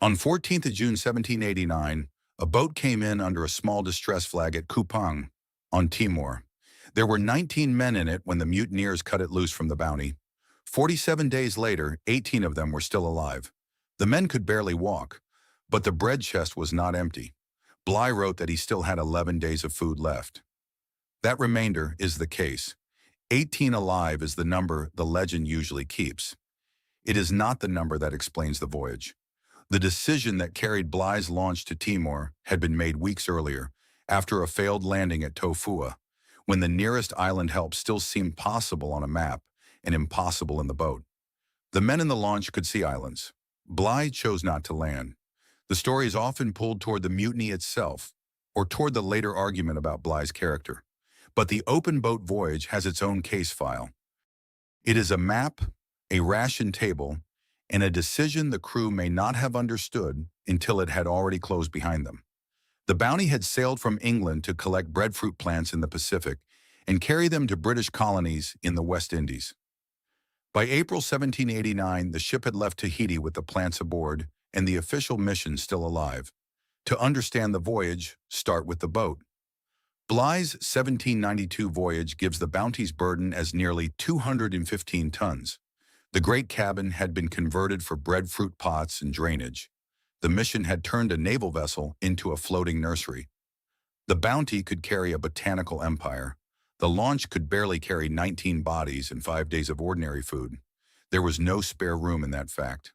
On 14th of June 1789, a boat came in under a small distress flag at Coupang on Timor. There were 19 men in it when the mutineers cut it loose from the Bounty. 47 days later, 18 of them were still alive. The men could barely walk, but the bread chest was not empty. Bligh wrote that he still had 11 days of food left. That remainder is the case. 18 alive is the number the legend usually keeps. It is not the number that explains the voyage. The decision that carried Bligh's launch to Timor had been made weeks earlier, after a failed landing at Tofua, when the nearest island help still seemed possible on a map and impossible in the boat. The men in the launch could see islands. Bligh chose not to land. The story is often pulled toward the mutiny itself, or toward the later argument about Bligh's character. But the open boat voyage has its own case file. It is a map, a ration table, and a decision the crew may not have understood until it had already closed behind them. The Bounty had sailed from England to collect breadfruit plants in the Pacific and carry them to British colonies in the West Indies. By April 1789, the ship had left Tahiti with the plants aboard and the official mission still alive. To understand the voyage, start with the boat. Bligh's 1792 voyage gives the Bounty's burden as nearly 215 tons. The great cabin had been converted for breadfruit pots and drainage. The mission had turned a naval vessel into a floating nursery. The Bounty could carry a botanical empire. The launch could barely carry 19 bodies and 5 days of ordinary food. There was no spare room in that fact.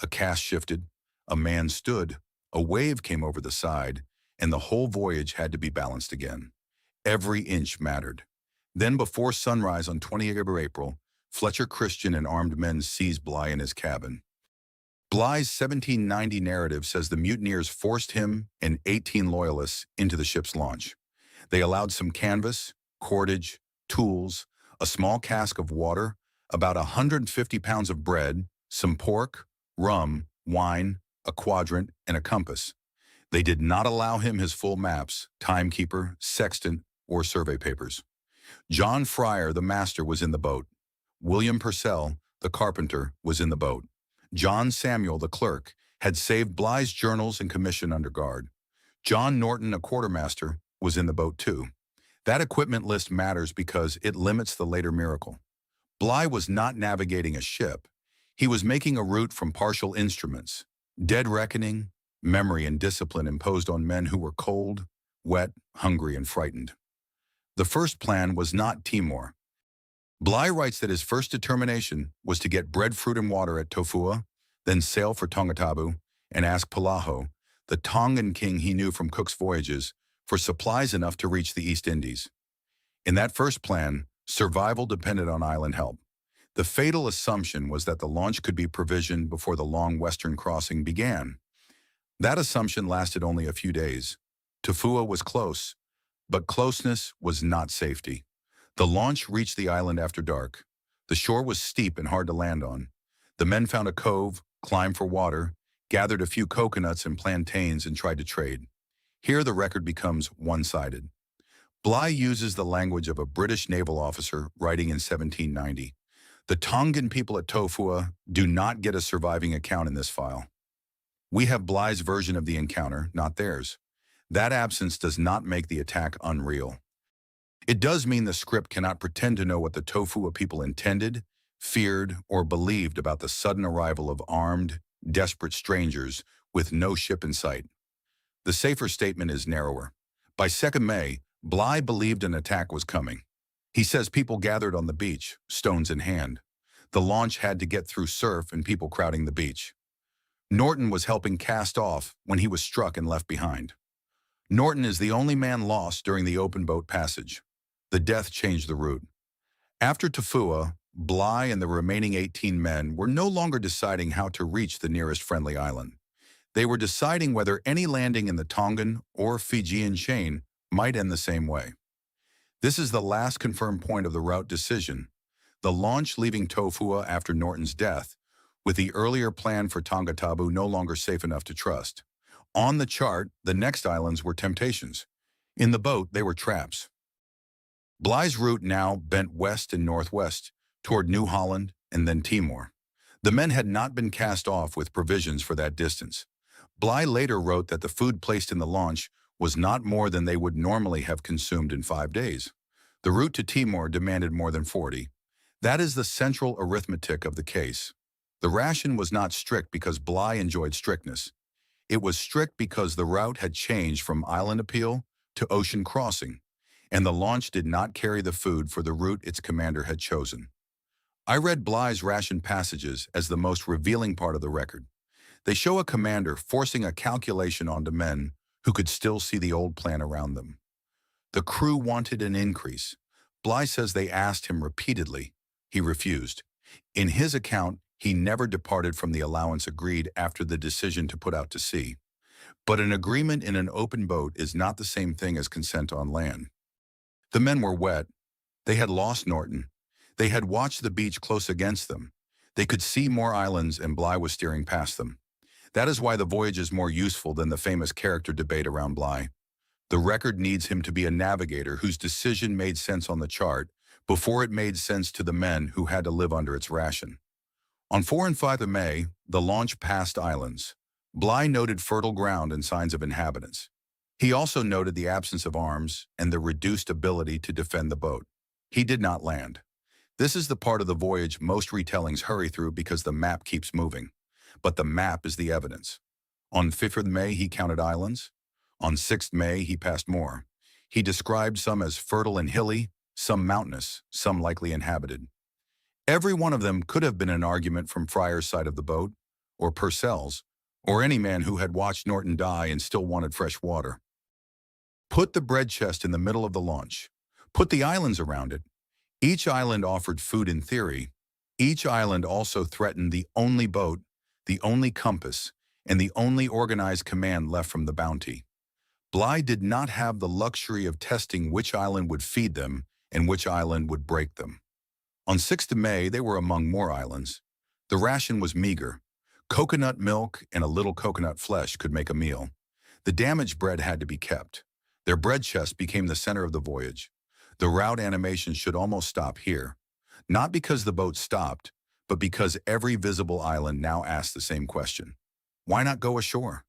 A cask shifted, a man stood, a wave came over the side, and the whole voyage had to be balanced again. Every inch mattered. Then before sunrise on 20th of April, Fletcher Christian and armed men seized Bligh in his cabin. Bligh's 1790 narrative says the mutineers forced him and 18 loyalists into the ship's launch. They allowed some canvas, cordage, tools, a small cask of water, about 150 pounds of bread, some pork, rum, wine, a quadrant, and a compass. They did not allow him his full maps, timekeeper, sextant, or survey papers. John Fryer, the master, was in the boat. William Purcell, the carpenter, was in the boat. John Samuel, the clerk, had saved Bligh's journals and commission under guard. John Norton, a quartermaster, was in the boat too. That equipment list matters because it limits the later miracle. Bligh was not navigating a ship. He was making a route from partial instruments, dead reckoning, memory, and discipline imposed on men who were cold, wet, hungry, and frightened. The first plan was not Timor. Bligh writes that his first determination was to get breadfruit and water at Tofua, then sail for Tongatabu and ask Palaho, the Tongan king he knew from Cook's voyages, for supplies enough to reach the East Indies. In that first plan, survival depended on island help. The fatal assumption was that the launch could be provisioned before the long western crossing began. That assumption lasted only a few days. Tofua was close, but closeness was not safety. The launch reached the island after dark. The shore was steep and hard to land on. The men found a cove, climbed for water, gathered a few coconuts and plantains, and tried to trade. Here the record becomes one-sided. Bligh uses the language of a British naval officer writing in 1790. The Tongan people at Tofua do not get a surviving account in this file. We have Bligh's version of the encounter, not theirs. That absence does not make the attack unreal. It does mean the script cannot pretend to know what the Tofua people intended, feared, or believed about the sudden arrival of armed, desperate strangers with no ship in sight. The safer statement is narrower. By 2nd May, Bligh believed an attack was coming. He says people gathered on the beach, stones in hand. The launch had to get through surf and people crowding the beach. Norton was helping cast off when he was struck and left behind. Norton is the only man lost during the open boat passage. The death changed the route. After Tofua, Bligh and the remaining 18 men were no longer deciding how to reach the nearest friendly island. They were deciding whether any landing in the Tongan or Fijian chain might end the same way. This is the last confirmed point of the route decision, the launch leaving Tofua after Norton's death, with the earlier plan for Tongatabu no longer safe enough to trust. On the chart, the next islands were temptations. In the boat, they were traps. Bligh's route now bent west and northwest, toward New Holland and then Timor. The men had not been cast off with provisions for that distance. Bligh later wrote that the food placed in the launch was not more than they would normally have consumed in 5 days. The route to Timor demanded more than 40. That is the central arithmetic of the case. The ration was not strict because Bligh enjoyed strictness. It was strict because the route had changed from island appeal to ocean crossing, and the launch did not carry the food for the route its commander had chosen. I read Bligh's ration passages as the most revealing part of the record. They show a commander forcing a calculation onto men who could still see the old plan around them. The crew wanted an increase. Bligh says they asked him repeatedly. He refused. In his account, he never departed from the allowance agreed after the decision to put out to sea. But an agreement in an open boat is not the same thing as consent on land. The men were wet. They had lost Norton. They had watched the beach close against them. They could see more islands, and Bligh was steering past them. That is why the voyage is more useful than the famous character debate around Bligh. The record needs him to be a navigator whose decision made sense on the chart before it made sense to the men who had to live under its ration. On 4 and 5 of May, the launch passed islands. Bligh noted fertile ground and signs of inhabitants. He also noted the absence of arms and the reduced ability to defend the boat. He did not land. This is the part of the voyage most retellings hurry through because the map keeps moving. But the map is the evidence. On 5th of May, he counted islands. On 6th May, he passed more. He described some as fertile and hilly, some mountainous, some likely inhabited. Every one of them could have been an argument from Fryer's side of the boat, or Purcell's, or any man who had watched Norton die and still wanted fresh water. Put the bread chest in the middle of the launch. Put the islands around it. Each island offered food in theory. Each island also threatened the only boat, the only compass, and the only organized command left from the bounty. Bligh did not have the luxury of testing which island would feed them and which island would break them. On 6th of May, they were among more islands. The ration was meager. Coconut milk and a little coconut flesh could make a meal. The damaged bread had to be kept. Their bread chest became the center of the voyage. The route animation should almost stop here, not because the boat stopped, but because every visible island now asked the same question. Why not go ashore?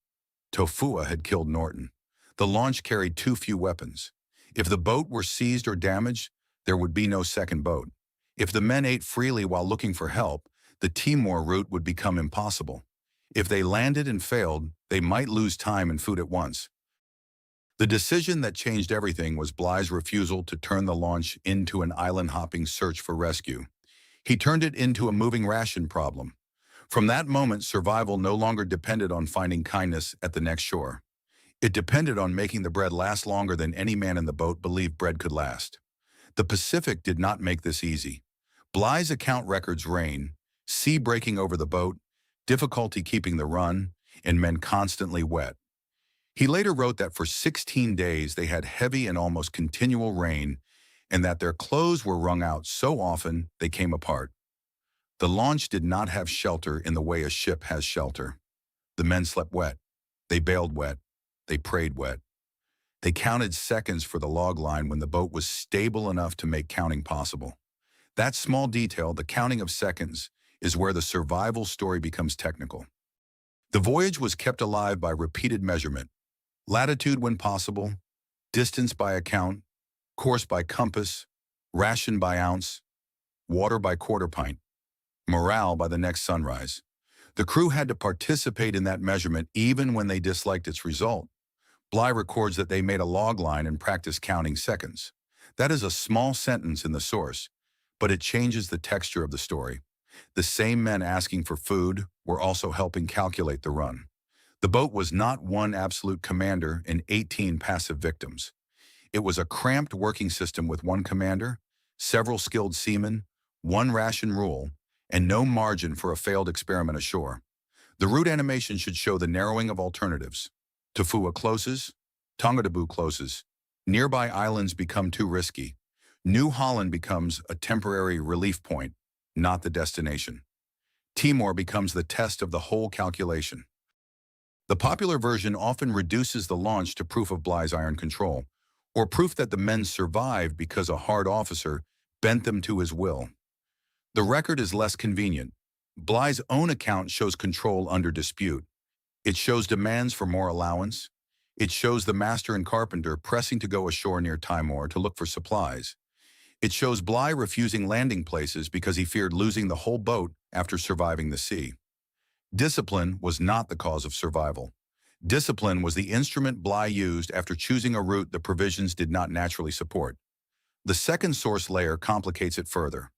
Tofua had killed Norton. The launch carried too few weapons. If the boat were seized or damaged, there would be no second boat. If the men ate freely while looking for help, the Timor route would become impossible. If they landed and failed, they might lose time and food at once. The decision that changed everything was Bligh's refusal to turn the launch into an island-hopping search for rescue. He turned it into a moving ration problem. From that moment, survival no longer depended on finding kindness at the next shore. It depended on making the bread last longer than any man in the boat believed bread could last. The Pacific did not make this easy. Bligh's account records rain, sea breaking over the boat, difficulty keeping the run, and men constantly wet. He later wrote that for 16 days they had heavy and almost continual rain, and that their clothes were wrung out so often they came apart. The launch did not have shelter in the way a ship has shelter. The men slept wet. They bailed wet. They prayed wet. They counted seconds for the log line when the boat was stable enough to make counting possible. That small detail, the counting of seconds, is where the survival story becomes technical. The voyage was kept alive by repeated measurement. Latitude when possible, distance by account, course by compass, ration by ounce, water by quarter pint, morale by the next sunrise. The crew had to participate in that measurement even when they disliked its result. Bligh records that they made a log line and practiced counting seconds. That is a small sentence in the source, but it changes the texture of the story. The same men asking for food were also helping calculate the run. The boat was not one absolute commander and 18 passive victims. It was a cramped working system with one commander, several skilled seamen, one ration rule, and no margin for a failed experiment ashore. The route animation should show the narrowing of alternatives. Tofua closes, Tongatabu closes. Nearby islands become too risky. New Holland becomes a temporary relief point, not the destination. Timor becomes the test of the whole calculation. The popular version often reduces the launch to proof of Bligh's iron control, or proof that the men survived because a hard officer bent them to his will. The record is less convenient. Bligh's own account shows control under dispute. It shows demands for more allowance. It shows the master and carpenter pressing to go ashore near Timor to look for supplies. It shows Bligh refusing landing places because he feared losing the whole boat after surviving the sea. Discipline was not the cause of survival. Discipline was the instrument Bligh used after choosing a route the provisions did not naturally support. The second source layer complicates it further.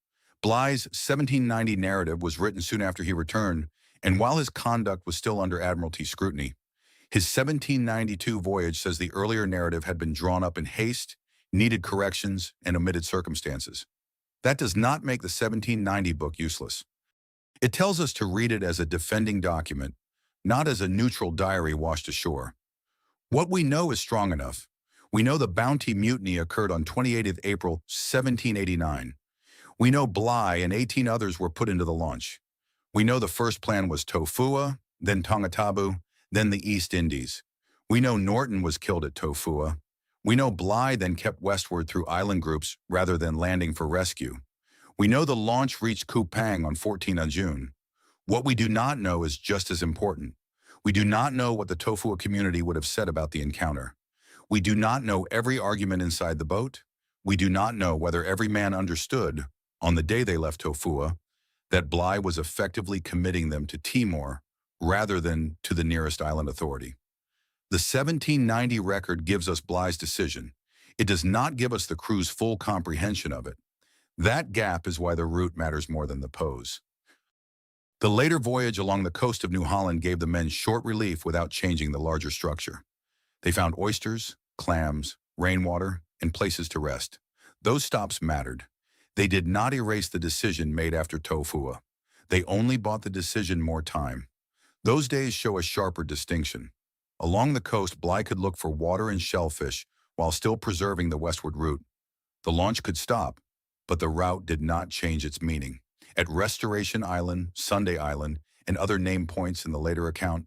Bligh's 1790 narrative was written soon after he returned, and while his conduct was still under Admiralty scrutiny, his 1792 voyage says the earlier narrative had been drawn up in haste, needed corrections, and omitted circumstances. That does not make the 1790 book useless. It tells us to read it as a defending document, not as a neutral diary washed ashore. What we know is strong enough. We know the Bounty mutiny occurred on 28th April 1789. We know Bligh and 18 others were put into the launch. We know the first plan was Tofua, then Tongatabu, then the East Indies. We know Norton was killed at Tofua. We know Bligh then kept westward through island groups rather than landing for rescue. We know the launch reached Coupang on 14th June. What we do not know is just as important. We do not know what the Tofua community would have said about the encounter. We do not know every argument inside the boat. We do not know whether every man understood, on the day they left Tofua, that Bligh was effectively committing them to Timor rather than to the nearest island authority. The 1790 record gives us Bligh's decision. It does not give us the crew's full comprehension of it. That gap is why the route matters more than the pose. The later voyage along the coast of New Holland gave the men short relief without changing the larger structure. They found oysters, clams, rainwater, and places to rest. Those stops mattered. They did not erase the decision made after Tofua. They only bought the decision more time. Those days show a sharper distinction. Along the coast, Bligh could look for water and shellfish while still preserving the westward route. The launch could stop, but the route did not change its meaning. At Restoration Island, Sunday Island, and other name points in the later account,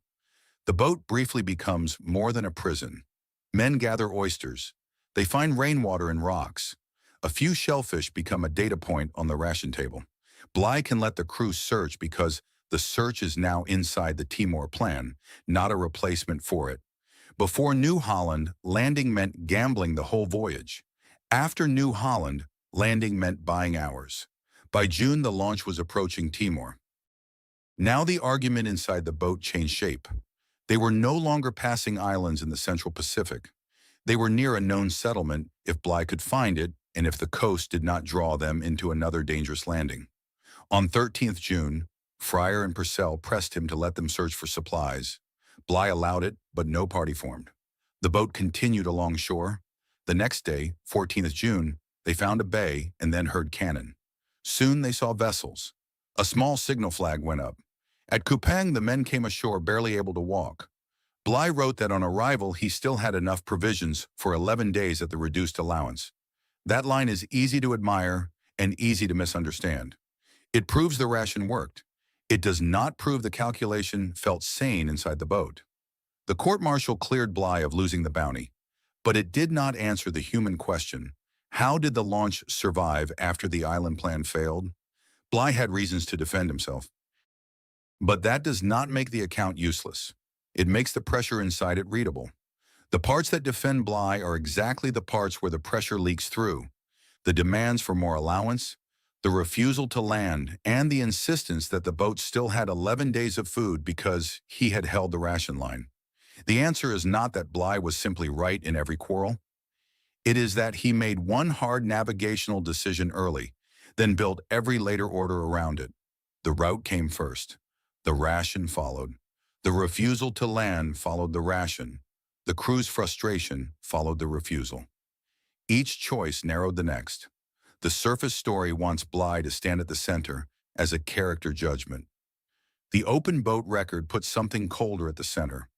the boat briefly becomes more than a prison. Men gather oysters. They find rainwater and rocks. A few shellfish become a data point on the ration table. Bligh can let the crew search because the search is now inside the Timor plan, not a replacement for it. Before New Holland, landing meant gambling the whole voyage. After New Holland, landing meant buying hours. By June, the launch was approaching Timor. Now the argument inside the boat changed shape. They were no longer passing islands in the Central Pacific. They were near a known settlement if Bligh could find it and if the coast did not draw them into another dangerous landing. On 13th June, Fryer and Purcell pressed him to let them search for supplies. Bligh allowed it, but no party formed. The boat continued along shore. The next day, 14th June, they found a bay and then heard cannon. Soon they saw vessels. A small signal flag went up. At Coupang, the men came ashore barely able to walk. Bligh wrote that on arrival he still had enough provisions for 11 days at the reduced allowance. That line is easy to admire and easy to misunderstand. It proves the ration worked. It does not prove the calculation felt sane inside the boat. The court-martial cleared Bligh of losing the bounty, but it did not answer the human question: how did the launch survive after the island plan failed? Bligh had reasons to defend himself. But that does not make the account useless. It makes the pressure inside it readable. The parts that defend Bligh are exactly the parts where the pressure leaks through. The demands for more allowance, the refusal to land, and the insistence that the boat still had 11 days of food because he had held the ration line. The answer is not that Bligh was simply right in every quarrel. It is that he made one hard navigational decision early, then built every later order around it. The route came first. The ration followed. The refusal to land followed the ration. The crew's frustration followed the refusal. Each choice narrowed the next. The surface story wants Bligh to stand at the center as a character judgment. The open boat record puts something colder at the center,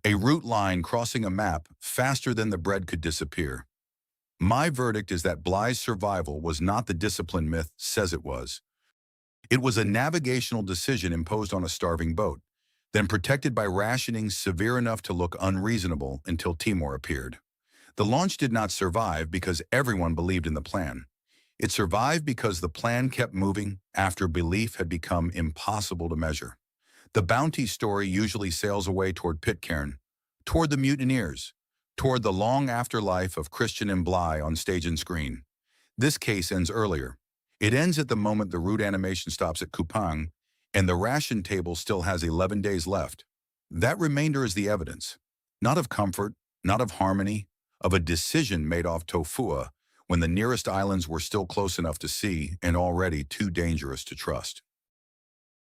a route line crossing a map faster than the bread could disappear. My verdict is that Bligh's survival was not the discipline myth says it was. It was a navigational decision imposed on a starving boat, then protected by rationing severe enough to look unreasonable until Timor appeared. The launch did not survive because everyone believed in the plan. It survived because the plan kept moving after belief had become impossible to measure. The bounty story usually sails away toward Pitcairn, toward the mutineers, toward the long afterlife of Christian and Bligh on stage and screen. This case ends earlier. It ends at the moment the route animation stops at Coupang, and the ration table still has 11 days left. That remainder is the evidence, not of comfort, not of harmony, of a decision made off Tofua when the nearest islands were still close enough to see and already too dangerous to trust.